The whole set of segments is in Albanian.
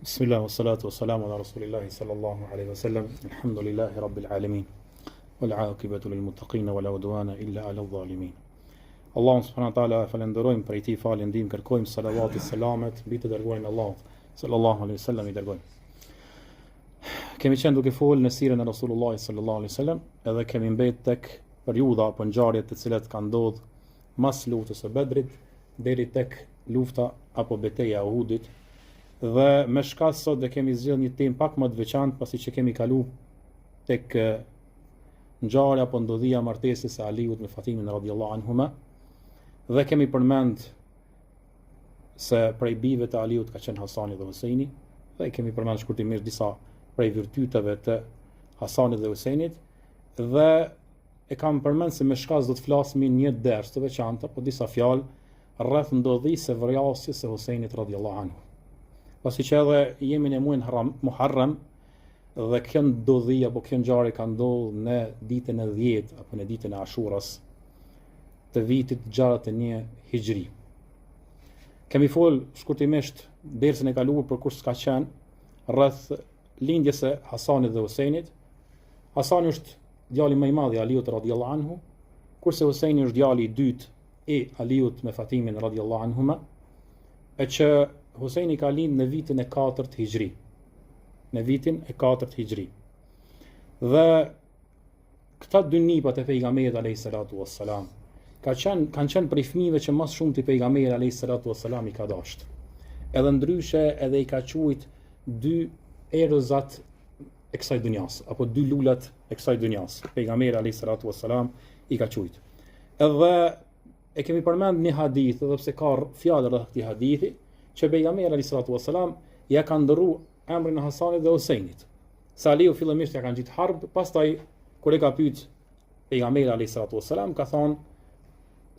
Bismillah wa salatu wa salamu ala rasulillahi sallallahu alaihi wa sallam. Alhamdulillahi rabbil alamin. Wal aqibatu lil muttaqin wa la udwana illa ala adh-dhalimin. Allahun subhanahu wa taala falenderojmë për këtë falë, ndim kërkojmë salavatit selamet mbi të dërguarin Allah sallallahu alaihi wa sallam i dërgojmë. Kemi qenë duke folë në sirën e Rasulullahit sallallahu alaihi wa sallam, edhe kemi mbetë tek periudha apo ngjarjet të cilat kanë ndodhur mas luftës së Bedrit deri tek lufta apo betejë e Uhudit. Dhe me shkak sot dhe kemi zgjedhur një temë pak më të veçantë, pasi që kemi kalu tek ngjarja apo ndodhia martesës së Aliut me Fatimin radhiyallahu anhuma, dhe kemi përmend se prej bijve të Aliut ka qenë Hasani dhe Husaini, dhe kemi përmend shkurtimisht disa prej virtyteve të Hasanit dhe Huseinit, dhe e kam përmend se me shkak do të flasim një ders të veçantë apo disa fjalë rreth ndodhisë së vrasjes së Huseinit radhiyallahu anhu. Pasi që edhe jemi në muajin Muharram dhe kjo ndodhi apo kjo ngjarje ka ndodhur në ditën e 10 apo në ditën e Ashuras të vitit 61 Hijri. Kemi fol shkurtimisht dersën e kaluar për kush s'ka qenë rreth lindjes së Hasanit dhe Huseinit. Hasani është djali më i madh i Aliut radhiyallahu anhu, kurse Husaini është djali i dytë i Aliut me Fatimin radhiyallahu anhuma, e që Husaini ka lind në vitin e 4 Hijri. Në vitin e 4 Hijri. Dhe këta dy nipat e pejgamberit alayhis salatu wassalam kanë qenë prej fëmijëve që më shumë të pejgamberit alayhis salatu wassalam i ka dashur. Edhe ndryshe edhe i ka quajt dy erëzat e kësaj dunjas, apo dy lulat e kësaj dunjas. Pejgamberi alayhis salatu wassalam i ka quajt. Edhe e kemi përmend një hadith, edhe pse ka fjalë rreth këtij hadithi, që pejgamberi alayhis salatu wassalam ja ka ndërruar emrin e Hasanit dhe Huseinit. Sa Aliu fillimisht ja kanë gjitë harb, pastaj kur e ka pyet pejgamberi alayhis salatu wassalam ka thonë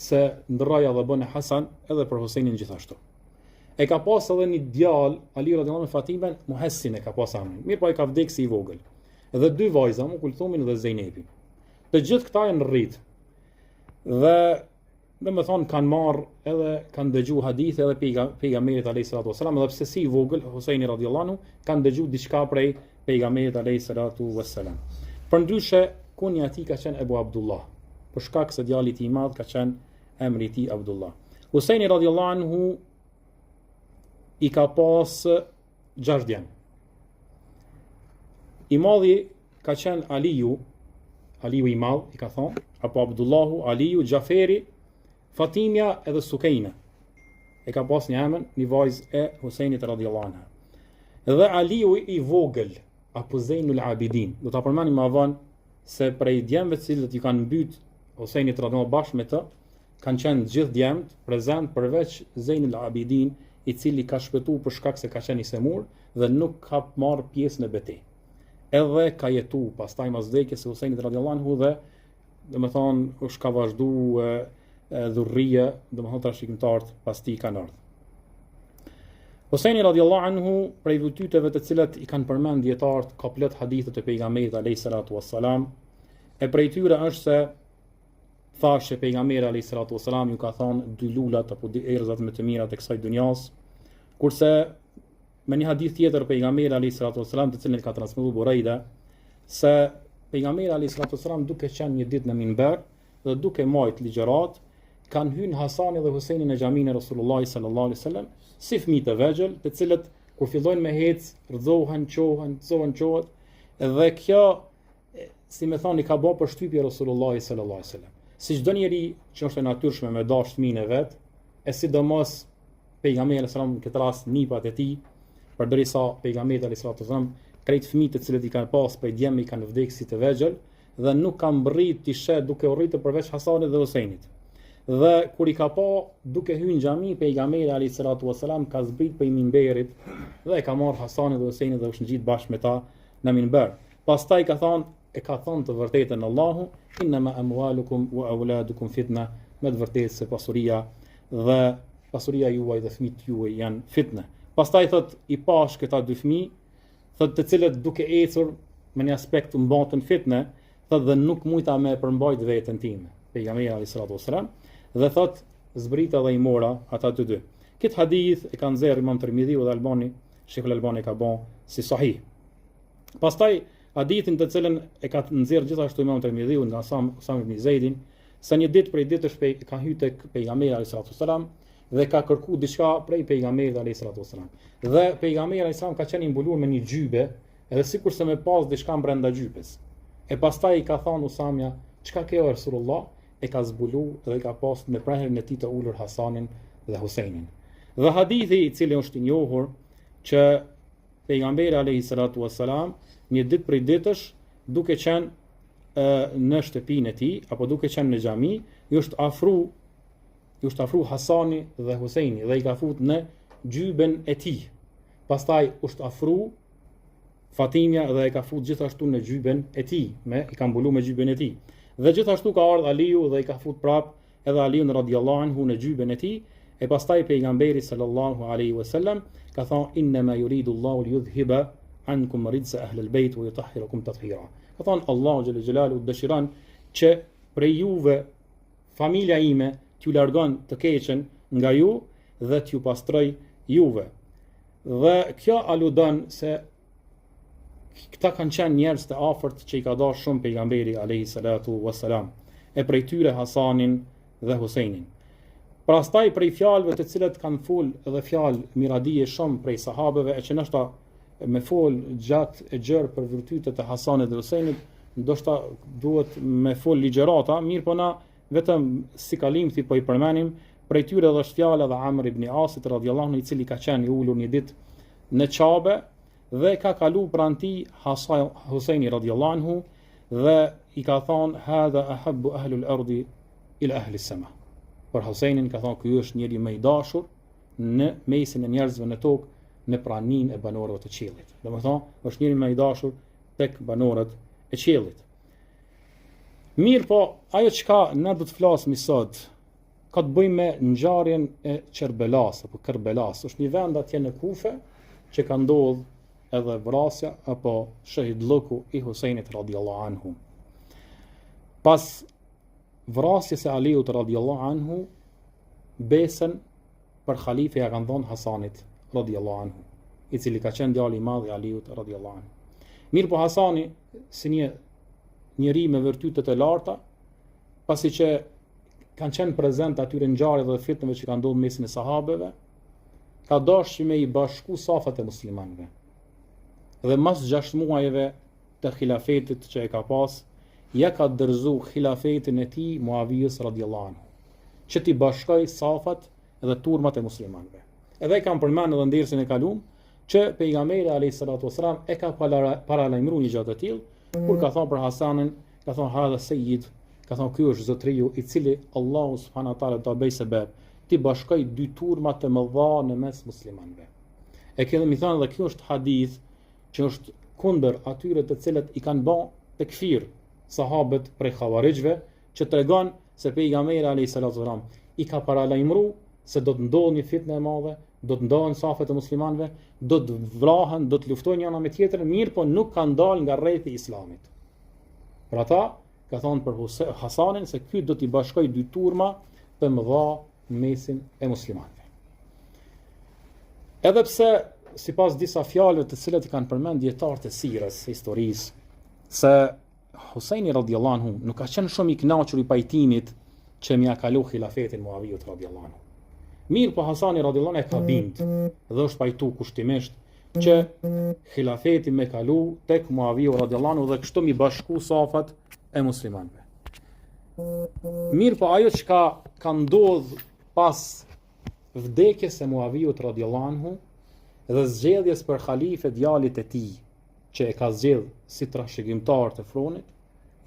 se ndërroja dhe bën Hasan edhe për Huseinin gjithashtu. E ka pas edhe një djalë, Aliu radhiyallahu anhu Fatimen, Muhessin e ka pas emrin. Mirë, po ai ka vdekur si i vogël. Edhe dy vajza, Kulthumin dhe Zejnepin. Të gjithë këta janë rrit. Dhe me thonë kanë marrë edhe kanë dëgju hadithe edhe pejgamberit alayhis salatu wassalam, edhe pse si i vogël Husaini radhiyallahu anhu kanë dëgju diçka prej pejgamberit alayhis salatu wassalam. Përndryshe kunja e tij ka qenë Ebu Abdullah, për shkak se djali i tij i madh ka qenë emri i tij Abdullah. Husaini radhiyallahu anhu i ka pas 6 djem. I madhi ka qenë Aliu i madh i ka thonë, apo Abdullahu, Aliu, Gjaferi, Fatimja edhe Sukejna. E ka pas një emër, një vajzë e Huseinit radhiyallahu anha. Edhe Aliu i vogël, apo Zejnul Abidin. Do ta përmendim më vonë se prej djemve të cilët i kanë mbyt Huseinit radhiyallahu bashkë me të, kanë qenë gjithë djemt prezant përveç Zejnul Abidin, i cili ka shpëtuar për shkak se ka qenë i semur dhe nuk ka marrë pjesë në betejë. Edhe ka jetuar pastaj mas vdekjes së Huseinit radhiyallahu anhu dhe domethënë është ka vazhduar dhurria, domethënë trashëgimtarët pas tij kanë ardhur. Husaini radhiyallahu anhu prej virtyteve të cilat i kanë përmend dietarët ka plot hadithe të pejgamberit alayhis salatu wassalam. E prej tyre është se thashë pejgamberi alayhis salatu wassalam ju ka thonë dy lulat apo dy erëzat më të mira të kësaj dunjas, kurse me një hadith tjetër pejgamberi alayhis salatu wassalam të cilin ka transmetuar Burejda se pejgamberi alayhis salatu wassalam duke qenë një ditë në minber dhe duke marrë ligjërat kanë hyrë Hasani dhe Husaini në xhaminë e Rasulullahit sallallahu alaihi wasallam si fëmijë të vegjël, të cilët kur fillojnë me hec, rrëzohen, çohen, dhe kjo si më thoni ka bërë përshtypje Rasulullahit sallallahu alaihi wasallam. Si çdo njeri që është e natyrshme me dash fëmijën e vet, e sidomos pejgamberi sallallahu alaihi wasallam në këtë rast nipat e tij, përderisa pejgamberi sallallahu alaihi wasallam krejt fëmijët të cilët i kanë pas prej djem i kanë vdekur si të vegjël dhe nuk kanë bërrit të shet duke u rritur përveç Hasanit dhe Huseinit. Dhe kur i ka pa duke hyrë në xhami, pejgamberi alayhis salatu wassalam ka zbrit prej minberit dhe e ka marrë Hasanin dhe Huseinit dhe u ngjit bashkë me ta në minber. Pastaj ka thonë të vërtetën Allahu, innama amwalukum wa auladukum fitna, me të vërtetë se pasuria juaj dhe fëmijët juaj janë fitnë. Pastaj thot i pash këta dy fëmijë, thot të cilët duke ecur me një aspekt të mbatën fitnë, thot dhe nuk mujta me përmbajt veten time. Pejgamberi alayhis salatu wassalam dhe thot zbrita dhe i mora ata të dy. Këtë hadith e kanë nxjerrë Imam Tirmidhiu dhe Albani Sheikhul Albani ka bën si sahih. Pastaj hadithin të cilën e ka nxjerr gjithashtu Imam Tirmidhiu nga Usame ibn Zeidin, se një ditë prej ditësh ka hyrë tek pejgamberi alayhis salam dhe ka kërku diçka prej pejgamberit alayhis salam. Dhe pejgamberi alayhis salam ka qenë i mbuluar me një gjybe, edhe sikur se me pas diçka brenda gjybes. E pastaj i ka thënë Usamja, çka ke o Rasulullah? E ka zbulu dhe ka pas me prehrin e tij të ulur Hasanin dhe Huseinin. Dhe hadithi i cili është i njohur që pejgamberi alayhis salam një ditë prej ditësh duke qenë në shtëpinë e tij apo duke qenë në xhami, ju është afru Hasani dhe Huseini dhe i ka fut në gjyben e tij. Pastaj është afru Fatimja dhe e ka fut gjithashtu në gjyben e tij, i ka mbulu me gjyben e tij. Dhe gjithashtu ka ardhur Aliu dhe i ka fut prap edhe Aliun radhiyallahu anhu në gjyben e tij. E pastaj pejgamberi sallallahu alaihi wasallam ka thënë inna ma yuridu Allahu liyudhhiba ankum ridsa ahli albayt wa yutahhirakum tathhira. Ka thënë Allahu xhalla xhelalu dëshiron që prej juve familja ime t'ju largon të keqen nga ju dhe t'ju pastroj juve. Dhe kjo aludon se këta kanë qenë njerëz të afërt që i ka dashur shumë pejgamberi alayhi salatu wassalam, e prej tyre Hasanin dhe Huseinin. Pastaj prej fjalëve të cilat kanë fol edhe fjalë miradije shumë prej sahabeve, e që nështë me fol gjatë e gjërë për virtytet e Hasanit dhe Huseinit, ndoshta duhet me fol ligjerata, mirë po na vetëm si kalimthi po i përmenim, prej tyre dhe është fjala dhe Amr ibn Asit radhiyallahu anhu, i cili ka qenë i ulur një ditë në Qabe dhe ka kalu pranë tij Huseini radhiyallahu anhu dhe i ka thonë hadha ahabbu ahlul ardi ila ahli as-sama. Për Huseinin ka thonë ky është njeri më i dashur në mesin e njerëzve në tokë, në praninë e banorëve të qiellit. Domethënë, është njeri më i dashur tek banorët e qiellit. Mirë po, ajo çka na do të flasim sot, ka të bëjë me ngjarjen e Kerbelas apo Kerbelas. Është një vend atje në Kufe që ka ndodhur edhe vrasja apo shahidllëku i Huseinit radhiyallahu anhu. Pas vrasjes së Aliut radhiyallahu anhu, besën për khalife ja kanë dhënë Hasanit radhiyallahu anhu, i cili ka qenë djali i madh i Aliut radhiyallahu anhu. Mirë po Hasani, si një njeri me virtytet e larta, pasi që kanë qenë prezent atyre ngjarjeve dhe fitnave që kanë ndodhur mesin e sahabeve, ka dashur me i bashku safat e muslimanëve. Dhe mas 6 muajve të khilafetit që e ka pas, ja ka dërzu khilafetin e tij Muavijës radhiyallahu anhu, që t'i bashkoj safat dhe turmat e muslimanëve. Edhe i kam përmenë edhe ndersën e kalum, që pejgamberi alayhis salatu wassalam e ka paralajmëruar një gjë të tillë, kur ka thonë për Hasanin, ka thonë hadha sayyid, ka thonë ky është zotriu i cili Allahu subhanahu wa taala do bëj sebeb ti bashkoj dy turma të mëdha në mes muslimanëve. E kemi më thënë dhe kjo është hadith që është kundër atyre të cilët i kanë bën tekfir sahabët prej xhawarijve, që tregon se pejgamberi alayhis salatu wassalam i ka paralajmëruar se do të ndodhë një fitnë e madhe, do të ndohen safet e muslimanëve, do të vrahen, do të luftojnë njëra me tjetrën, mirë po nuk kanë dalë nga rrethi i islamit. Për ata ka thonë për Hasanin se ky do t'i bashkoj dy turma të mëdha mesin e muslimanëve. Edhe pse sipas disa fjalëve të cilat i kanë përmend dietarët e sirës, historisë, se Huseini radhiyallahu anhu nuk ka qenë shumë i kënaqur i pajtimit që mja kalu khilafetin Muavijut radhiyallahu anhu. Mirë po Hasani radhiyallahu anhu e ka bind dhe është pajtu kushtimisht që khilafeti me kalu tek Muaviju radhiyallahu anhu dhe kështu mi bashku safat e muslimanëve. Mirë po ajo që ka ndodh pas vdekjes e Muavijut radhiyallahu anhu dhe zgjedhjes për khalife djalit e tij, që e ka zgjedh si trashëgimtar të fronit,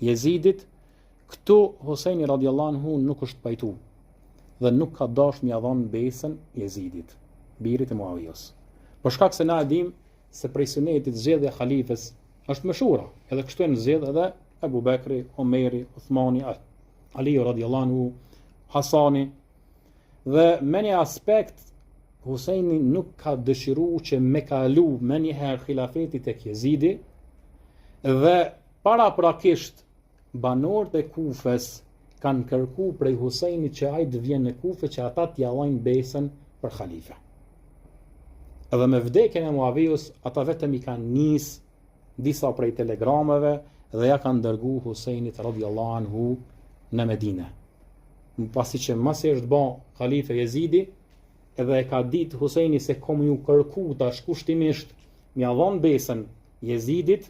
Jezidit, këtu Huseini radhiyallahu anhu nuk është pajtu dhe nuk ka dashur m'ia dhënë besën Jezidit, birit e Muavijës. Për shkak se na e dim se prej sunetit zgjedhja e halifes është mëshura, edhe kështu e zgjedh edhe Abu Bekri, Omeri, Uthmani, Ali radhiyallahu anhu, Hasani. Dhe me një aspekt Huseini nuk ka dëshiruar që me kalu me njëherë khilafetit tek Jezidi, dhe paraprakisht banorët e Kufes kanë kërku prej Huseinit që ai të vjen në Kufe që ata t'ia dhajnë besën për khalife. Edhe me vdekjen e Muavius, ata vetëm I kanë nis disa prej telegrameve dhe ja kanë dërgu Husajnit radhiyallahu anhu në Medinë. Pasi që masi është bën khalife Jezidi, edhe e ka ditë Husajni se kom ju kërku tash kushtimisht m'ia dhon besën Jezidit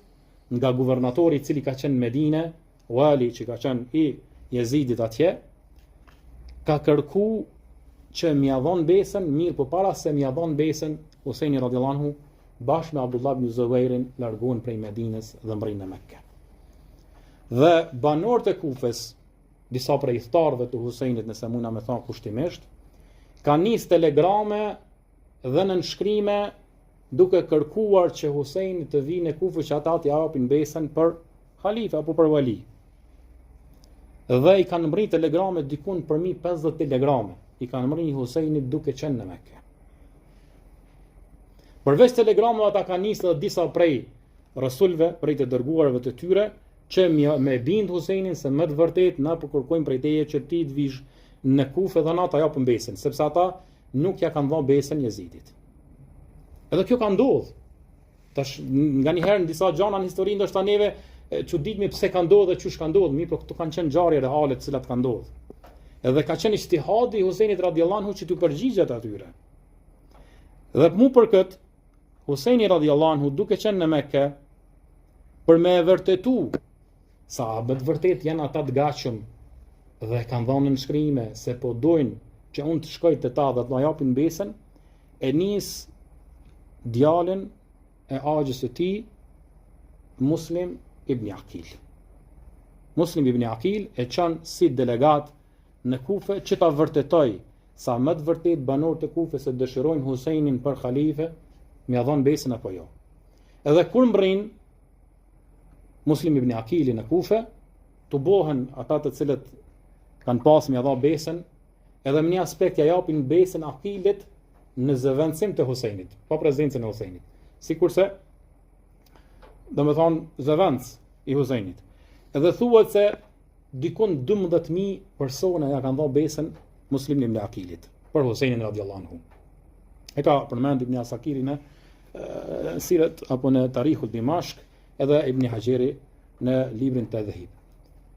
nga guvernatori I cili ka qenë në Medinë, wali që ka qenë I Jezidit atje, ka kërku që m'ia dhon besën, mirë po para se m'ia dhon besën, Husajni radhiyallahu anhu bashkë me Abdullah ibn Zubairin largohen prej Medinës dhe mbrin në Mekke. Dhe banorët e Kufës, disa prej thtarëve të Husajnit, nëse mundna me thonë kushtimisht, kanë nis telegrame dhe nënshkrime duke kërkuar që Husajni të vinë në Kufë që ata t'i japin besën për halife apo për vali. Dhe I kanë mbri telegrame dikun përmi 50 telegrame. I kanë mbri Husajnit duke qenë në Mekke. Përveç telegrameve ata kanë nisë edhe disa prej rasulve, prej të dërguarve të tyre, që me bind Husajnin se më të vërtet na po kërkojmë prej teje që ti të vish në Kufë dhe na ta japim besën, sepse ata nuk ja kanë dhënë besën Jezidit. Edhe kjo ka ndodhur. Tash nganjëherë në disa gjana në histori ndoshta neve çuditmi pse ka ndodhur dhe çush ka ndodhur, mirë, por këtu kanë qenë ngjarje reale të cilat kanë ndodhur. Edhe ka qenë ijtihadi I Husajnit radhiyallahu anhu që t'u përgjigjet atyre. Dhe mu për këtë Husajni radhiyallahu anhu duke qenë në Mekke për me e vërtetu sahabët vërtet janë ata të gatshëm dhe kanë dhënë në shkrime se po dojnë që unë të shkoj te ta dhe të më japin besën, e nis djalin e axhës së tij Muslim ibn Aqil. Muslim ibn Aqil e çon si delegat në Kufë që ta vërtetoj sa më të vërtet banorët e Kufës se dëshirojnë Husajnin për khalife, m'ia dhon besën apo jo. Edhe kur mbrin Muslim ibn Aqili në Kufë, të bohen ata të cilët kanë pas m'ia dha besën, edhe në një aspekt ja japin besën Aqilit në zëvendësim të Husajnit, pa prezencën e Husajnit. Sikurse domethënë zëvendës I Husajnit. Edhe thuhet se dikun 12.000 persona ja kanë dhënë besën Muslim ibn Aqilit për Husajnin radhiyallahu anhu. E ka përmend Ibn Asakiri në Sirat apo në Tarihul Dimashq, edhe Ibn Hajeri në librin Tadhhib.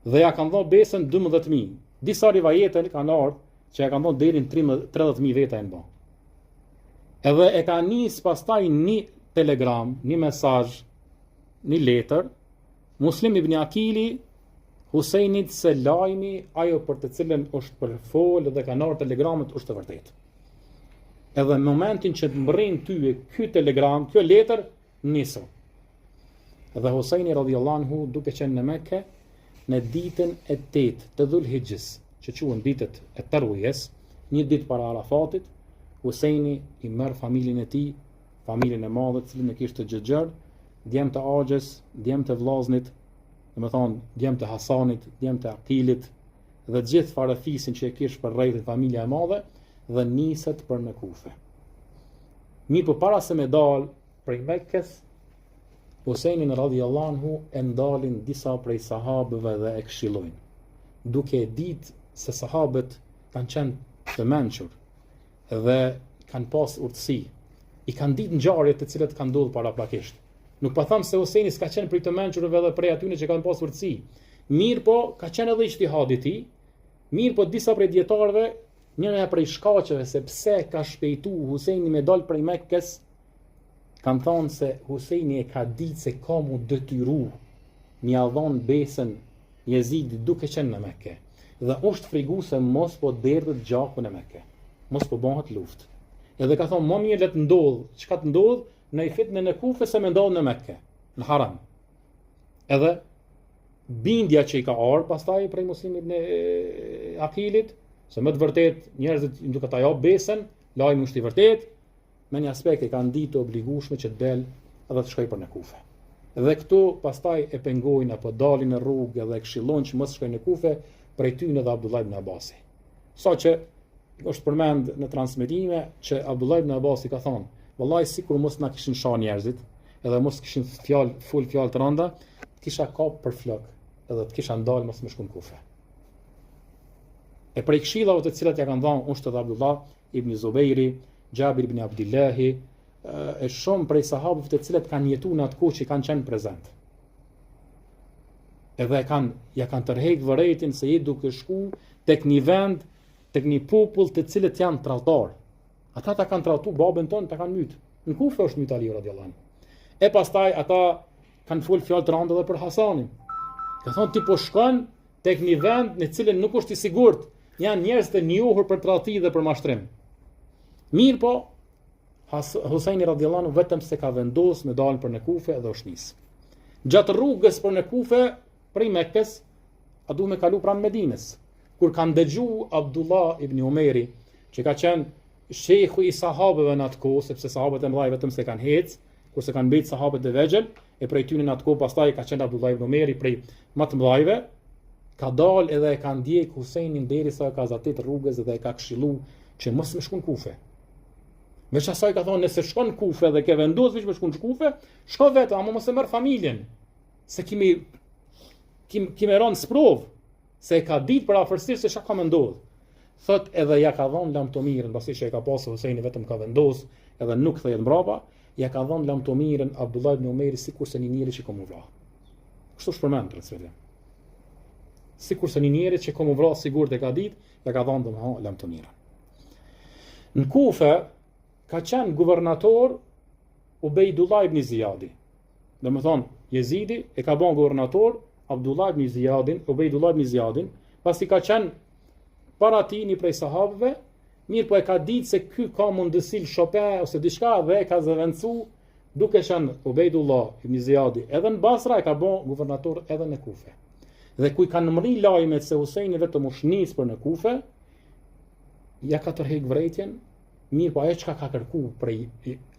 Dhe ja kanë dhënë besën 12.000. Disa rivajete kanë ardhur që ja kanë dhënë deri në 30.000 veta e bën. Edhe e ka nis pastaj një telegram, një mesazh, një letër Muslim ibn Aqili Husajnit se lajmi ajo për të cilën është përfol dhe kanë ardhur telegramet është të vërtetë. Edhe në momentin që të mbërrin ty ky telegram, kjo letër niso. Dhe Husajni radhiyallahu anhu duke qenë në Mekke në ditën e 8 të Dhulhijhes, që quhen ditët e Tarwijes, një ditë para Arafatit, Husajni I merr familjen e tij, familjen e madhe, cilën e kishte xhaxher, djemt të Axhës, djemt të vllaznit, domethënë djemt të Hasanit, djemt të Aqilit dhe të gjithë farafisin që e kishte për rrethën familja e madhe dhe niset për në Kufë. Mirë po para se me dal prej Mekkes, Husajnin radhiyallahu anhu e ndalin disa prej sahabëve dhe e këshillojnë, duke e ditë se sahabët kanë qenë të mençur dhe kanë pas urtësi. I kanë ditë ngjarjet të cilat kanë ndodhur paraprakisht. Nuk pa them se Husajni s'ka qenë prej të mençurve dhe prej atyre që kanë pas urtësi. Mirë po ka qenë edhe ijtihadi I tij. Mirë po disa prej dietarëve, njëra prej shkaqeve se pse ka shpejtu Husajni me dal prej Mekkes, kanë thonë se Husajni e ka ditë se ka mu detyru m'ia dhon besën Jezidit duke qenë në Mekke. Dhe është frigu se mos po derdhet gjakun e Mekke. Mos po bëhet luftë. Edhe ka thonë, më mirë le të ndodh, çka të ndodh në fitnë në Kufë se më ndodh në Mekke, në Haram. Edhe bindja që I ka ardhur pastaj prej Muslimit në Aqilit, se më të vërtet njerëzit duke ta jap besën, lajmi është I vërtet, me një aspekt e kanë ditë të obligueshme që të del edhe të shkojë për në Kufë. Dhe këtu pastaj e pengojnë apo dalin në rrugë dhe këshillojnë që mos shkojnë në Kufë prej tyre edhe Abdullah ibn Abbasi. Saqë është përmend në transmetime që Abdullah ibn Abbasi ka thonë, vallahi sikur mos na kishin shah njerëzit, edhe mos kishin fjalë të rënda, kisha kap për flok, edhe të kisha ndalë mos më shkon në Kufë. E prej këshillave të cilat ja kanë dhënë është edhe Abdullah ibn Zubairi, Jabir ibn Abdillahi, e shumë prej sahabëve të cilët kanë jetuar në atë kohë që kanë qenë prezent. Edhe ja kanë tërheq vërejtin se je duke shku tek një vend, tek një popull të cilët janë tradhtar. Ata ta kanë tradhtu babën tonë, ta kanë myt. Në Kufë është myt Ali radhiyallahu anhu. E pastaj ata kanë fol fjalë të rënda edhe për Hasanin. Ka thonë ti po shkon tek një vend në cilën nuk është i sigurt, janë njerëz të njohur për tradhti dhe për mashtrim. Mirë po, Husaini radhiyallahu anhu vetëm se ka vendosur me dalën për në Kufë edhe është nis. Gjatë rrugës për në Kufë prej Mekës, a du me kalu pranë Medinës. Kur kanë dëgju Abdullah ibn Umeri, që ka qenë shejhu i sahabëve në atë kohë, sepse sahabët e mëdhaj vetëm se kanë hecë, kurse kanë mbet sahabët e vegjël, e prej tyre në atë kohë pastaj ka qenë Abdullah ibn Umeri prej më të mëdhajve, ka dalë edhe e ka ndjek Huseinin derisa ka zatit rrugës dhe e ka këshillu që mos më shkon Kufë. Veç asaj ka thonë, nëse shkon Kufë dhe ke vendosur veç me shkon Kufë, shko vetë, ama mos e merr familjen, se kimi rënë sprov, se e ka ditë për afërsisht se çka ka më ndodh. Thot edhe ja ka dhënë lam të mirën, pasi që e ka pasur Huseini vetëm ka vendos, edhe nuk kthehet mbrapa, ja ka dhënë lam të mirën Abdullah ibn Umeri sikurse një njeri që komu vra. Kështu shpërmend për çfarë. Sikurse një njeri që komu vra sigurt e ka ditë, ja ka dhënë domosdoshmë lam të mirën. Në Kufë ka qenë guvernator Ubejdullah ibn Ziyadi. Domethënë Jezidi e ka bën guvernator Abdullah ibn Ziyadin, Ubejdullah ibn Ziyadin, pasi ka qenë para ti një prej sahabëve, mirë po e ka ditë se ky ka mundësi Chopin ose diçka dhe e ka zëvendësu duke qenë Ubejdullah ibn Ziyadi edhe në Basra e ka bën guvernator edhe në Kufë. Dhe ku i kanë mri lajmet se Huseini vetëm u shnis për në Kufë, ja ka tërheq vërejtjen, mirë po ajo çka ka kërku prej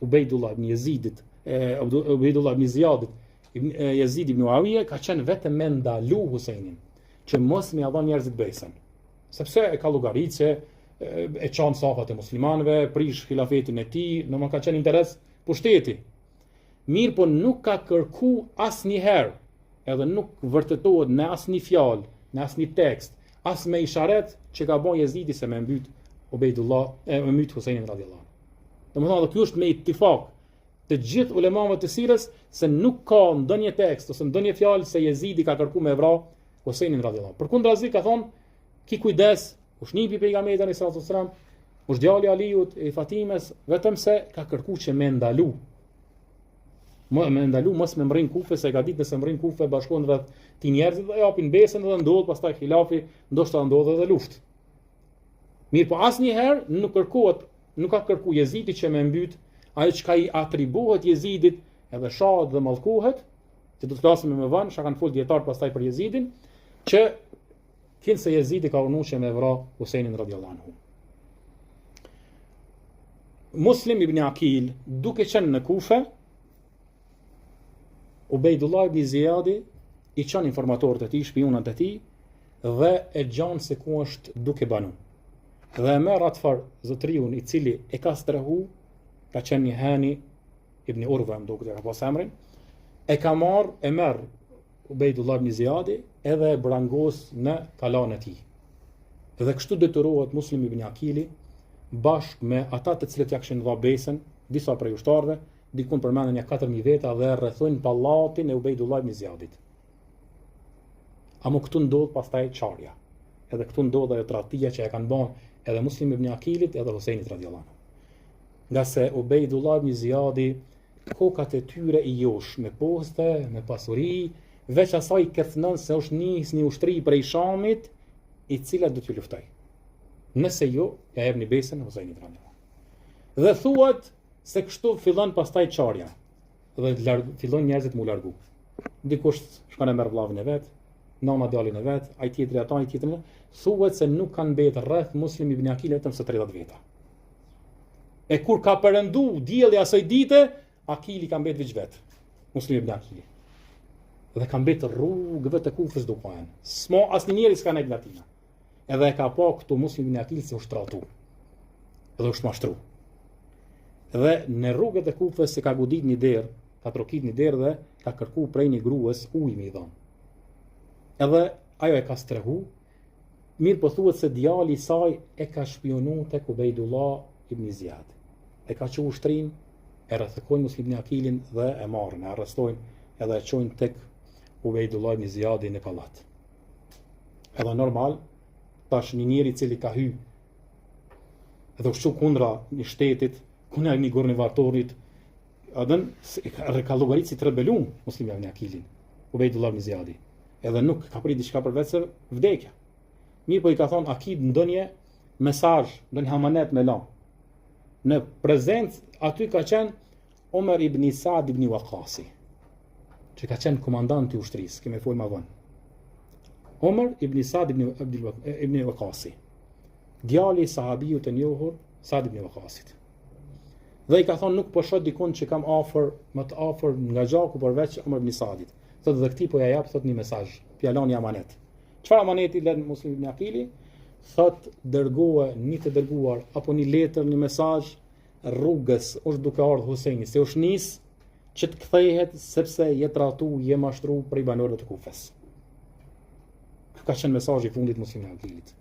Ubejdullah ibn Yazidit, Ubejdullah ibn Ziyadit, Yazid ibn Muawiya ka qenë vetëm me ndalu Huseinin, që mos më ia dhon njerëzit besën. Sepse e ka llogaritë që e çon safat e muslimanëve, prish khilafetin e tij, nuk ka qenë interes pushteti. Mirë po nuk ka kërku asnjëherë, edhe nuk vërtetohet në asnjë fjalë, në asnjë tekst, as me isharet që ka bën Yazidi se me mbyt Ubejdullah, me mbyt Huseinin radhiyallahu anhu. Domethënë ky është me ittifak të gjithë ulemave të sirës se nuk ka ndonjë tekst ose ndonjë fjalë se Jezidi ka kërkuar me vra Huseinin radhiyallahu anhu. Përkundrazi ka thonë, ki kujdes, u shnipi pejgamberi sallallahu alaihi wasallam, u djali Aliut e Fatimes, vetëm se ka kërkuar që me ndalu. Me ndalu mos me mbrin Kufë, se ka ditë nëse mbrin Kufë bashkohen rreth ti njerëzit dhe japin besën dhe ndodh pastaj khilafi, ndoshta ndodh edhe luftë. Mirë po asnjëherë nuk ka kërkuar Jezidi që me mbyt ajo që ka i atribuohet Jezidit edhe shahet dhe mallkohet, që do të flasim më vonë, çka kanë fol dietar pastaj për Jezidin, që kinë se Jezidi ka urnuar që me vra Huseinin radhiyallahu anhu. Muslim ibn Aqil, duke qenë në Kufë, Ubejdullah ibn Ziyadi i çon informatorët e tij, shpionat e tij, dhe e gjan se ku është duke banu. Dhe e merr atfar zotriun i cili e ka strehu, ka qenë një Hani ibn Urwa, më duket ka pas emrin, e ka marr, e merr Ubejdullah ibn Ziyadi edhe e brangos në kalan e tij. Dhe kështu detyrohet Muslim ibn Aqili bashkë me ata të cilët ja kishin dhënë besën, disa prej ushtarëve, dikun përmendën ja 4000 veta dhe rrethojnë pallatin e Ubejdullah ibn Ziyadit. Amo këtu ndodh pastaj çarja. Edhe këtu ndodh ajo tradhtia që e kanë bën edhe Muslim ibn Aqilit edhe Huseinit radhiyallahu anhu. Nga se Ubejdullah ibn Ziyadi kokat e tyre i josh me poste, me pasuri, veç asaj kërcënon se është një ushtri prej Shamit i cila do t'ju luftoj. Nëse jo, ja jepni besën Huseinit radhiyallahu anhu. Dhe thuhet se kështu fillon pastaj çarja. Dhe fillon njerëzit mu largu. Dikush shkon e merr vllavin e vet, nana djalin e vet, ai tjetri ata, ai tjetri. Thuhet se nuk kanë mbetë rreth Muslim ibn Aqil vetëm se 30 veta. E kur ka perëndu dielli asaj dite, Aqili ka mbetë veç vet. Muslim ibn Aqili. Dhe ka mbetë rrugëve të Kufës duke janë. S'mo asnjë njeri s'ka nek latina. Edhe e ka pa këtu Muslim ibn Aqil se u shtratu. Edhe u shmashtru. Dhe në rrugët e Kufës se ka godit një derë, ka trokit një derë dhe ka kërku prej një gruës ujë me i dhënë. Edhe ajo e ka strehu, mirë po thuhet se djali i saj e ka shpionu tek Ubejdullah ibn Ziyad. E ka qenë ushtrin e rrethkojnë Muslim ibn Aqilin dhe e marrin, e arrestojnë edhe e çojnë tek Ubejdullah ibn Ziyadi në pallat. Edhe normal, tash një njeri i cili ka hy edhe u shqu kundra një shtetit, kundra një guvernatorit, adën ka llogarit si të rebelum Muslim ibn Aqilin, Ubejdullah ibn Ziyadi. Edhe nuk ka prit diçka përveç se vdekja. Mirë po i ka thonë akid ndonjë mesazh, ndonjë hamanet me la. Në prezencë aty ka qenë Omer ibn Saad ibn Waqasi, që ka qenë komandant i ushtrisë, kemi folë më vonë. Omer ibn Saad ibn Waqasi, djali i sahabiu të njohur Saad ibn Waqasit. Dhe i ka thonë nuk po shoh dikun që kam afër, më të afër nga gjaku përveç Omer ibn Saadit. Thotë dhe këti po ja jap thot një mesazh, fjalon një amanet. Çfarë amaneti lën Muslim ibn Aqili? Thot dërgohe një të dërguar apo një letër, një mesazh rrugës është duke ardhur Husaini, se është nis që të kthehet sepse je tratu, je mashtru prej banorëve të Kufës. Ka qenë mesazhi i fundit Muslim ibn Aqilit.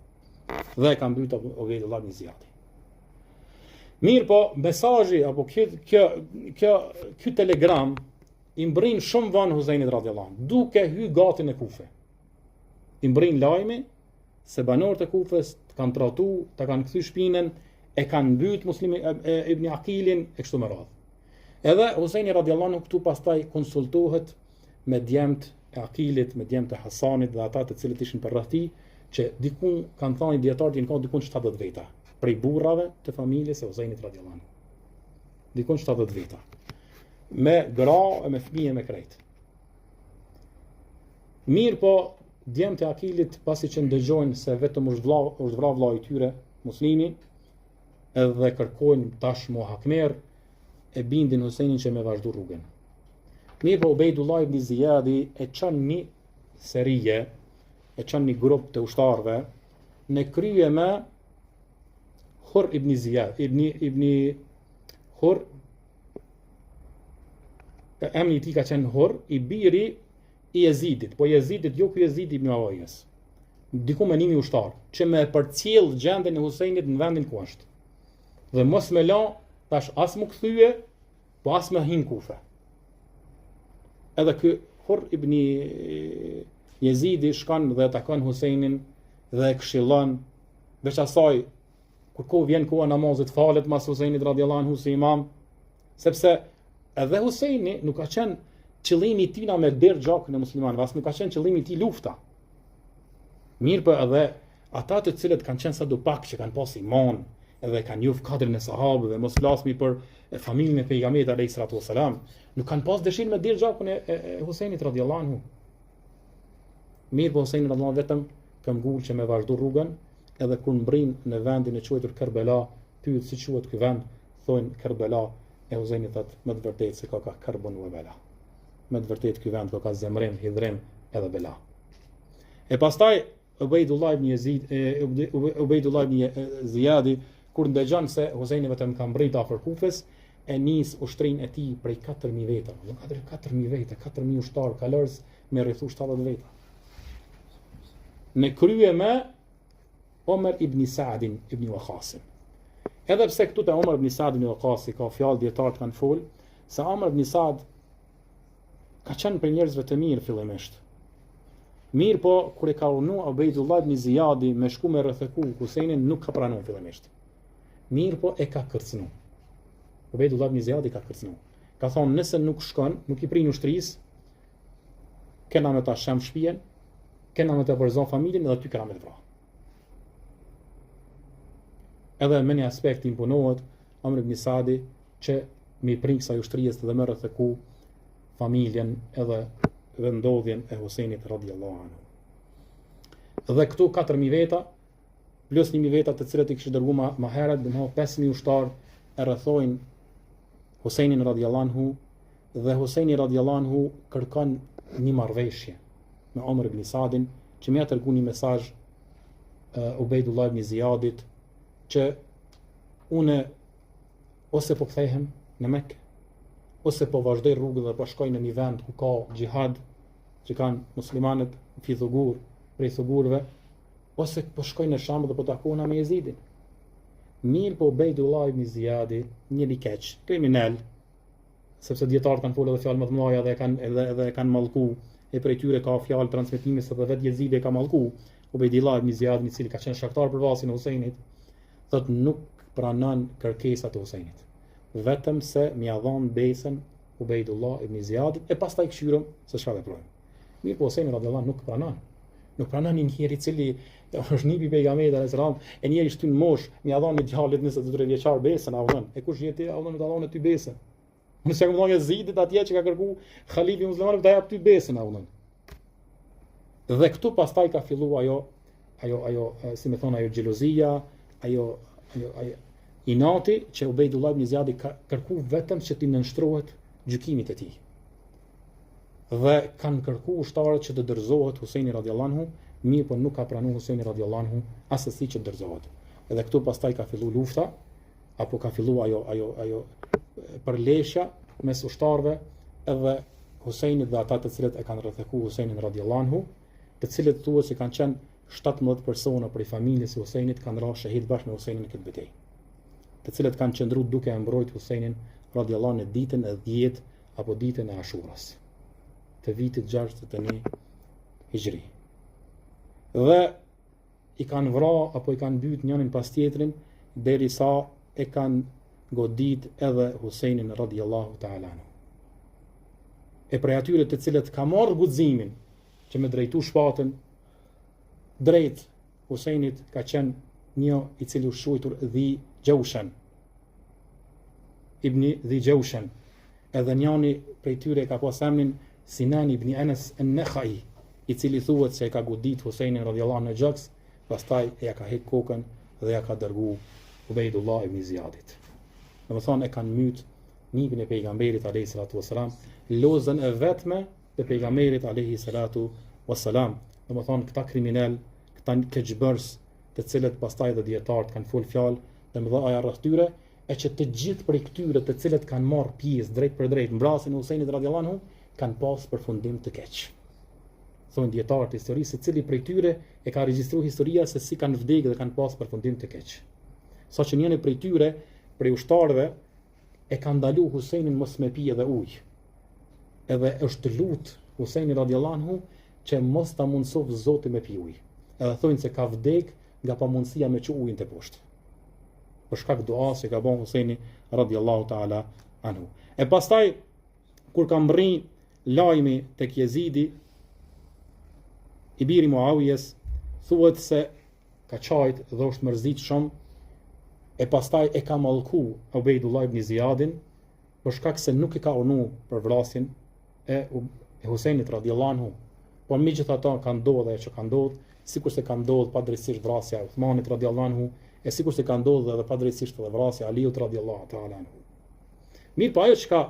Dhe ka mbytur Ubejdullah ibn Ziyadi. Mirë po, mesazhi apo ky telegram i mbrin shumë vonë Husajnit radhiyallahu anhu, duke hy gatin e Kufe. I mbrin lajmi se banorët e Kufës kanë tratu, ta kanë kthy shpinën, e kanë mbyt Muslim ibn Aqilin e kështu me radhë. Edhe Husajni radhiyallahu anhu këtu pastaj konsultohet me djemt e Aqilit, me djemt e Hasanit dhe ata të cilët ishin për rreth tij, që dikun kanë thënë dietarët janë dikun 70 veta, prej burrave të familjes së Husajnit radhiyallahu anhu. Dikun 70 veta. Me gra e me fëmijë me krejt. Mirë po, djemt e Aqilit pasi që ndëgjojnë se vetëm është vra vlla i tyre, Muslimi, edhe kërkojnë tash muhakmer, e bindin Husajnin që me vazhdu rrugën. Mirë po, Ubejdullah ibn Ziyadi e çon një serije, e çon një grup të ushtarëve në krye me Hur ibn Ziyad, ibn Hur, emri i tij ka qenë Hur, i biri i Jezidit, po Jezidit jo ky Jezid ibn Muawiyes. Diku me nimi ushtar, që me përcjell gjendjen e Husajnit në vendin ku është. Dhe mos me la tash as më kthye, po as më hin Kufe. Edhe ky Hur ibn Jezidi shkon dhe takon Husajnin dhe e këshillon, veç asaj kur vjen koha namazit falet mas Husajnit radhiyallahu anhu si imam, sepse edhe Husajni nuk ka qenë qëllimi i tij na me der gjakun e muslimanëve, as nuk ka qenë qëllimi i tij lufta. Mirë po edhe ata të cilët kanë qenë sa do pak që kanë pas iman, edhe kanë njohur kadrin e sahabëve, mos flasmi për familjen e pejgamberit alayhis salatu wasalam, nuk kanë pas dëshirë me der gjakun e Husajnit radhiyallahu anhu. Mirë po Husajni radhiyallahu anhu vetëm ka ngul që me vazhdu rrugën, edhe kur mbrin në vendin e quajtur Kerbela, pyet si quhet ky vend, thonë Kerbela, e Husajni thotë më të vërtetë se ka karbon u bela. Me të vërtetë ky vend ka zemrim, hidhrim edhe bela. E pastaj Ubejdullah ibn Ziyadi kur ndëgjon se Husajni vetëm ka mbrit afër Kufës, e nis ushtrinë e tij prej 4000 veta, 4000 veta, 4000 ushtar kalorës me rrethu 70 veta. Në krye me Omer ibn Saad ibn Waqasi. Edhe pse këtu te Omer ibn Saad ibn Waqasi ka fjalë dietarët kanë fol se Omer ibn Saad ka qenë për njerëzve të mirë fillimisht. Mirë po, kur e ka urnu Ubejdullah ibn Ziyadi me shku me rrethëku Husajnin, nuk ka pranuar fillimisht. Mirë po e ka kërcënu. Ubejdullah ibn Ziyadi ka kërcënu. Ka thonë nëse nuk shkon, nuk i prin ushtrisë, kena me ta shem shtëpinë, kena me ta përzon familjen edhe ty kena me të vrarë. Edhe me një aspekt imponohet Omer ibn Saadi që mi prin kësaj ushtrisë dhe me rrethëku familjen edhe vendodhjen e Husajnit radhiyallahu anhu. Dhe këtu 4000 veta plus 1000 veta të cilët i kishin dërguar më herët, domethënë 5000 ushtar e rrethojnë Husajnin radhiyallahu anhu dhe Husajni radhiyallahu anhu kërkon një marrëveshje me Omer ibn Saadin që më ia tregon një mesazh Ubejdullah ibn Ziyadit që une ose po kthehem në Mekë, ose po vazhdoj rrugën dhe po shkoj në një vend ku ka xhihad, që kanë muslimanët fithugur prej thugurve, ose po shkoj në Sham dhe po takona me Jezidin. Mirë po Ubejdullah ibn Ziyadi, një keq, kriminal, sepse dietarët kanë folur edhe fjalë më të mëdha dhe edhe kanë mallku, e prej tyre ka fjalë transmetimi se vetë Jezidi e ka mallku Ubejdillah ibn Ziyadin, i cili ka qenë shaktar për vasin e Husajnit, thotë nuk pranon kërkesat e Husajnit, vetëm se m'ia dhon besën Ubejdullah ibn Ziyadit e pastaj këshyrëm se çfarë veprojnë. Mirë, po Husajni radhiyallahu nuk pranon. Nuk pranon një njeri i cili është nipi pejgamberit alayhis salam, e njeri shtyn mosh, m'ia dhon me djalit 23 vjeçar besën, a vën. E kush jeti, a vën me ta dhon ty besën. Nëse ka dhënë Jezidit atje që ka kërku Khalifi muslimanëve ta jap ty besën, a vën. Dhe këtu pastaj ka filluar ajo si më thon ajo xhelozia, ajo inati që Ubejdullah ibn Ziyadi ka kërku vetëm që t'i nënshtrohet gjykimit e tij. Dhe kanë kërku ushtarët që të dorëzohet Husajni radhiyallahu anhu, mirë po nuk ka pranuar Husajni radhiyallahu anhu asesi që dorëzohet. Edhe këtu pastaj ka filluar lufta, apo ka filluar ajo përleshja mes ushtarëve, edhe Husajnit dhe ata të cilët e kanë rrethekuar Husajnin radhiyallahu anhu, të cilët thuhet se kanë qenë 17 persona prej familjes së Husajnit kanë rënë shahid bashkë me Husajnin në këtë betejë, të cilët kanë qëndruar duke e mbrojtur Husajnin radhiyallahu anhu në ditën e 10 apo ditën e Ashuras të vitit 61 Hijri. Dhe i kanë vrarë apo i kanë mbyt njërin pas tjetrin derisa e kanë godit edhe Husajnin radhiyallahu ta'ala anhu. E prej atyre të cilët ka marrë guximin që me drejtu shpatën drejt Husajnit ka qenë një i cili u shquajtur Dhi Gjawshan, ibni Dhi Gjawshan, edhe njëri prej tyre ka pas emrin Sinan ibn Anas an-Nakhai, i cili thuhet se e ka godit Husajnin radhiyallahu anhu në gjaks, pastaj e ka hek kokën dhe ja ka dërgu Ubejdullah ibn Ziyadit. Domethënë e kanë myt nipin e pejgamberit alayhi salatu wassalam, lozën e vetme të pejgamberit alayhi salatu wassalam. Domethënë këta kriminal, këta keqbërs, të cilët pastaj edhe dietarët kanë fol fjalë dhe mëdha rreth tyre, e që të gjithë prej këtyre të cilët kanë marrë pjesë drejt për drejt mbrasjen e Husajnit radhiyallahu anhu kanë pas përfundim të keq. Thonë dietarët e historisë, secili prej tyre e ka regjistruar historia se si kanë vdekur dhe kanë pas përfundim të keq. Saqë njëri prej tyre, prej ushtarëve, e ka ndalu Husajnin mos me pi edhe ujë. Edhe është lut Husajni radhiyallahu anhu që mos ta mundsof Zoti me pi ujë. Edhe thonë se ka vdek nga pamundësia me çu ujin te poshtë. Për shkak duas që ka bën Husajni radhiyallahu ta'ala anhu. E pastaj kur ka mbërri lajmi tek Jezidi, i biri Muawijes, thuhet se ka qajt dhe është mërzit shumë, e pastaj e ka mallku Ubejdullah ibn Ziyadin për shkak se nuk i ka urnu për vrasjen e Husajnit radhiyallahu anhu. Por megjithatë ka ndodhur ajo që ka ndodhur, sikur se ka ndodhur padrejtisht vrasja e Uthmanit radhiyallahu anhu, e sikur se ka ndodhur edhe padrejtisht edhe vrasja e Aliut radhiyallahu ta'ala anhu. Mirë, po ajo çka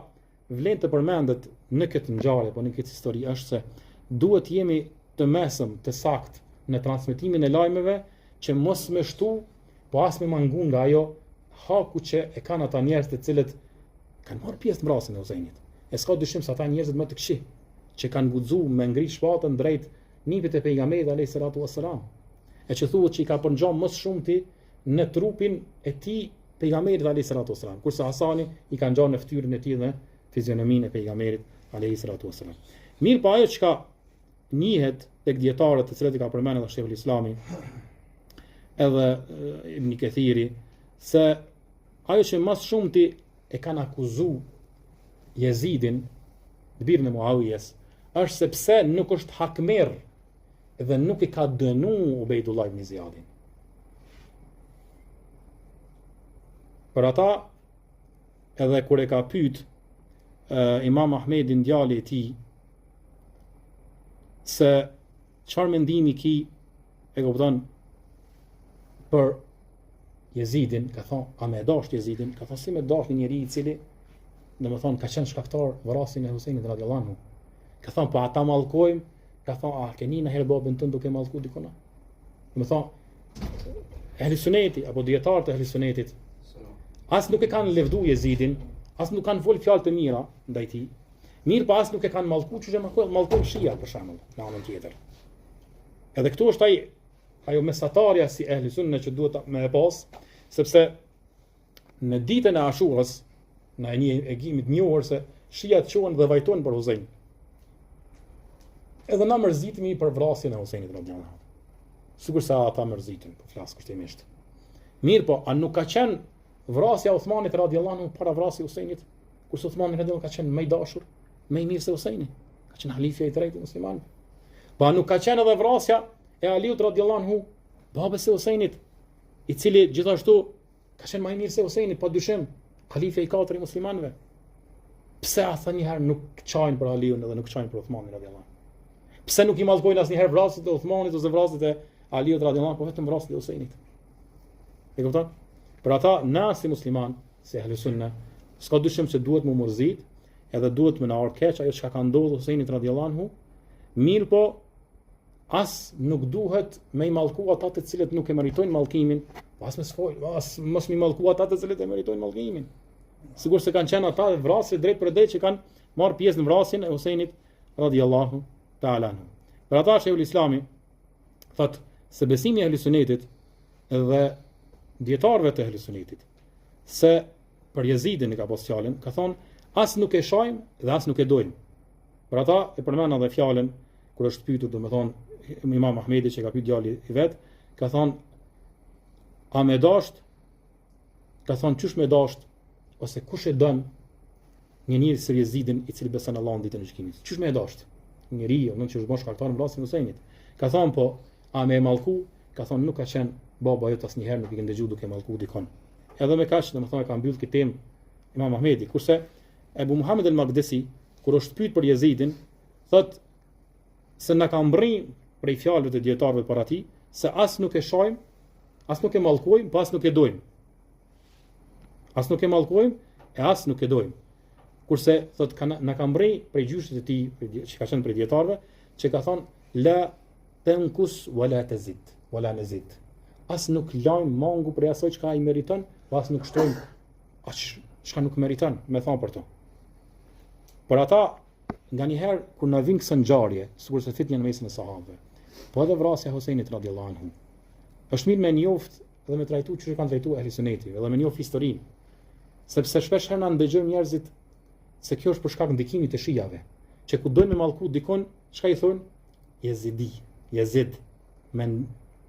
vlen të përmendet në këtë ngjarje, po në këtë histori është se duhet jemi të mesëm, të sakt në transmetimin e lajmeve, që mos me shtu, po as me mangun nga ajo haku që e kanë ata njerëz të cilët kanë marrë pjesë në vrasjen e Husajnit. E s'ka dyshim se ata njerëzit më të këqij që kanë guxuar me ngrit shpatën drejt nipit e pejgamberit alayhi salatu wassalam, e që thuhet që i ka përngjon më shumti në trupin e tij pejgamberit alayhi salatu wassalam, kurse Hasani i ka ngjon në fytyrën e tij dhe fizionominë e pejgamberit alayhi salatu wassalam. Mirë, pa ajo çka njihet tek dietarët të cilët i ka përmendur edhe Sheikhul Islami edhe Ibn Kathiri, se ajo që më shumti e kanë akuzuar Jezidin, birin e Muawijes, është sepse nuk është hakmer dhe nuk i ka dënuar Ubejdullah ibn Ziyadin. Për ata, edhe kur e ka pyet Imam Ahmedin djali i tij se çfarë mendimi ki e kupton për Jezidin, ka thonë, a me dash Jezidin? Ka thonë, si me dash një njeri i cili, domethënë, ka qenë shkaktar vrasjen e Husajnit radhiyallahu anhu. Ka thonë, po ata mallkojmë, ka thonë, a keni në herë babën tënd duke mallku dikona? Domethënë, ehli suneti apo dietarët e ehli sunetit as nuk e kanë levdu Jezidin, as nuk kanë folë fjalë të mira ndaj tij. Mirë, pa as nuk e kanë mallku, çu mallkon Shia për shembull, në anën tjetër. Edhe këtu është ajo mesatarja si ehli sunne që duhet me e pas, sepse në ditën e Ashurës, në e gjimit njohur se shijat qohen dhe vajtojnë për Husein. Edhe na mërzitemi për vrasjen e Huseinit radhiyallahu anhu. Sikur sa ata mërziten, po flas kushtimisht. Mirë po, a nuk ka qenë vrasja e Uthmanit radhiyallahu anhu para vrasjes e Huseinit? Kurse Uthmani radhiyallahu ka qenë më i dashur, më i mirë se Huseini. Ka qenë halifja i tretë i muslimanëve. Po a nuk ka qenë edhe vrasja e Aliut radhiyallahu anhu, babës së Huseinit, i cili gjithashtu ka qenë më i mirë se Huseini, pa dyshim, halifja i katërt i muslimanëve. Pse ata njëherë nuk çajnë për Aliun edhe nuk çajnë për Uthmanin radhiyallahu anhu? Pse nuk i mallkojnë asnjëherë vrasjet e Uthmanit ose vrasjet e Aliut radhiyallahu anhu, po vetëm vrasjet e Huseinit? E kupton? Për ata, na si musliman, si ahlu sunna, s'ka dyshim se duhet mu mërzit, edhe duhet më na ardh keq ajo çka ka ndodhur Huseinit radhiyallahu anhu, mirë po as nuk duhet me i mallku ata të cilët nuk e meritojnë mallkimin, as mos mi mallku ata të cilët e meritojnë mallkimin. Sigur se kanë qenë ata vrasje drejt për drejt që kanë marrë pjesë në vrasjen e Huseinit radhiyallahu ta'ala anhu. Për ata Sheikhul Islami thot se besimi i Ahlusunnetit dhe dietarëve të Ahlusunnetit se për Jezidin e ka pas fjalën, ka thonë as nuk e shohim dhe as nuk e dojmë. Për ata e përmend edhe fjalën kur është pyetur, domethënë Imam Ahmedi që ka pyetur djali i vet, ka thonë a me dasht, ka thonë çysh me dasht, ose kush e don një njeri si Jezidin i cili beson Allahun ditën e gjykimit. Çysh me dasht? Njeriu, nuk që është bosh shkaktar në vrasjen e Huseinit. Ka thonë po, a me mallku? Ka thonë nuk ka qenë baba jot asnjëherë nuk i kanë dëgjuar duke mallku dikon. Edhe me kaq, domethënë ka mbyll këtë temë Imam Ahmedi, kurse Ebu Muhammed al-Maqdisi kur është pyet për Jezidin, thot se na ka mbërri prej fjalëve të dietarëve para tij se as nuk e shohim, as nuk e mallkojmë, pas nuk e dojmë. As nuk e mallkojmë e as nuk e dojmë. Kurse thot na ka mbërri prej gjyshit të tij që ka qenë prej dietarëve, që ka thonë la tankus wala tazid wala nazid. As nuk lajm mangu për asaj çka ai meriton, pas nuk shtojmë as çka nuk meriton, me thon për to. Por ata nganjëherë kur na vin kësaj ngjarje, sikurse fitnia në mesin e sahabëve, po edhe vrasja e Huseinit radhiyallahu anhu, është mirë me njoft dhe me trajtu që kanë trajtuar ehli suneti, edhe me njoft historinë, sepse shpesh herë na ndëgjojnë njerëzit se kjo është për shkak ndikimit të shijave, që ku dojnë me mallku dikon, çka i thonë? Jezidi, Jezid, me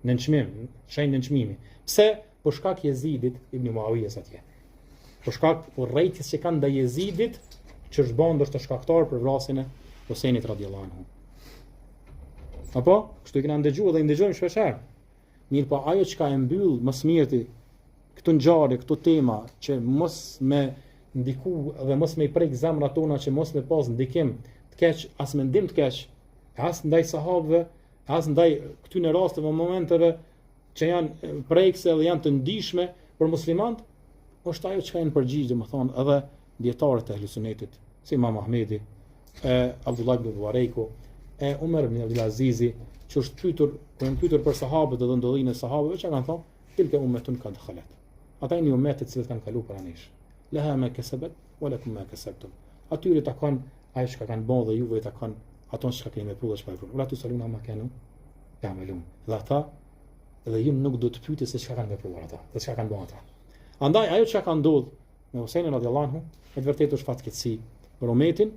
nënçmim, shenjë nënçmimi. Pse? Për shkak Jezidit ibn Muawiyes atje. Për shkak urrëties që kanë ndaj Jezidit, që është bën ndoshta shkaktar për vrasjen e Huseinit radhiyallahu anhu. Apo, kështu i kena ndëgjuar dhe i ndëgjojmë shpesh herë. Mirë po ajo çka e mbyll më së miri këto ngjarje, këto tema që mos me ndiku dhe mos me i prek zemrat tona, që mos me pas ndikim të keq, as mendim të keq, as ndaj sahabëve, as ndaj këtyre rasteve, momenteve që janë prekse dhe janë të ndihshme për muslimanët, është ajo që kanë përgjigje, domethënë edhe dietarët e Ahlusunnetit, si Imam Ahmedi, Abdullah ibn Mubareku, Umar ibn Abdul Azizi, që është pyetur për sahabët dhe ndodhinë e sahabëve, që kanë thonë, tilka ummetun qad khalat. Ata janë ummetet që kanë kaluar para nesh. Laha ma kasabat wa lakum ma kasabtum. Atyre takon ajo që kanë bën dhe juve takon ato që keni vepruar dhe çfarë. Ula tusaluna ma kanu ya'malun. Dhe ata dhe ju nuk do të pyetni se çka kanë vepruar ata, se çka kanë bën ata. Andaj ajo që ka ndodhur me Husseinin radhiyallahu anhu, me vërtetë është fatkeqësi për umetin,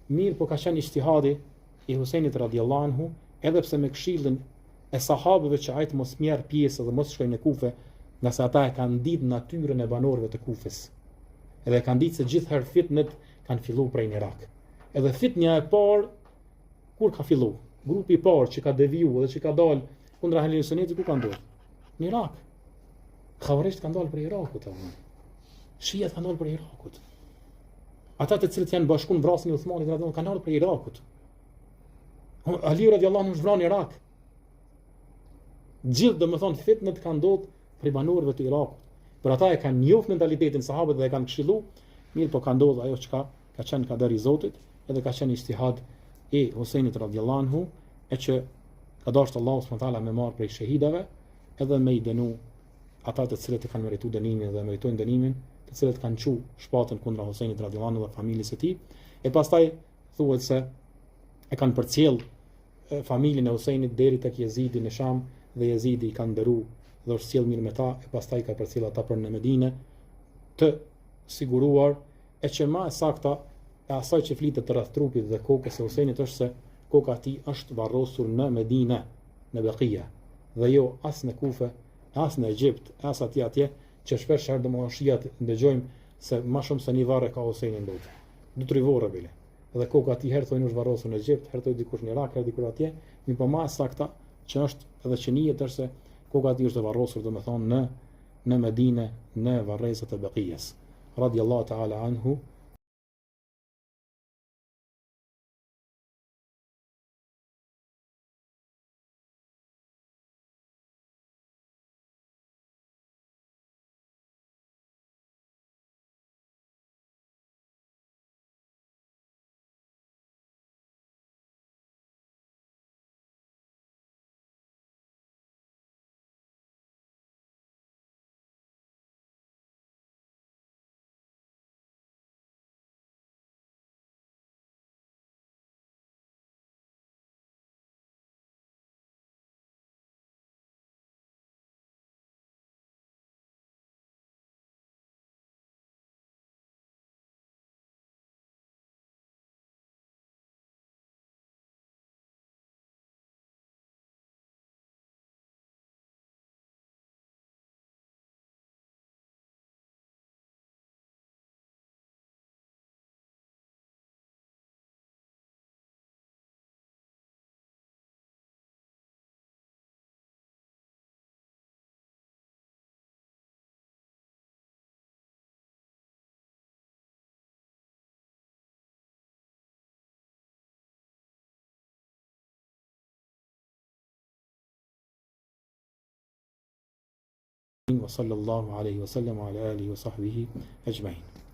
mirë po ka qenë ijtihadi i Huseinit radhiyallahu anhu, edhe pse me këshillin e sahabëve që ai të mos merr pjesë dhe mos shkojnë në Kufe, nga sa ata e kanë ditë natyrën e banorëve të Kufës. Edhe kanë ditë se gjithherë fitnet kanë filluar prej Irak. Edhe fitnia e parë kur ka filluar, grupi i parë që ka devijuar dhe që ka dalë kundra Ahlis Sunnetit ku ka ndodhur? Në Irak. Khawarizit kanë dalë prej Irakut, Shiat kanë dalë prej Irakut. Ata të cilët janë bashkuar vrasjen e Uthmanit radhiyallahu anhu kanë dalë prej Irakut. Ali radhiyallahu anhu është vrarë në Irak. Gjithë domethënë fitnet kanë ndodhur prej banorëve të Irakut. Por ata e kanë njohur mentalitetin sahabët dhe e kanë këshilluar, mirë po ka ndodhur ajo çka ka qenë kader i Zotit, edhe ka qenë ijtihad i Huseinit radhiyallahu anhu, e që ka dashur Allahu subhanahu wa taala me marr prej shahidave, edhe me i dënu ata të cilët e kanë merituar dënimin dhe meritojnë dënimin, të cilët kanë çu shpatën kundra Huseinit radhiyallahu anhu dhe familjes së tij, e pastaj thuhet se e kanë përcjell familjen e Huseinit deri tek Jezidi në Sham dhe Jezidi i ka nderuar dhe është sjell mirë me ta, e pastaj ka përcjell ata për në Medinë të siguruar E që ma e sakta e asaj që flitet rreth trupit dhe kokës së Husajnit është se koka e tij është varrosur në Medinë, në Beqia, dhe jo as në Kufe, as në Egjipt, as atje që shpesh herë domosdoshmë shiat ndëgjojmë se më shumë se një varre ka Husajni ndotë. 2-3 varre bile. Dhe koka e tij herë thonë është varrosur në Egjipt, herë thonë dikush në Irak, herë dikur atje, mirë ma e sakta që është edhe që njihet është se koka e tij është varrosur domethënë në Medinë, në varrezat e Beqias. Radiallahu ta'ala anhu. وصلى الله عليه وسلم وعلى آله وصحبه أجمعين.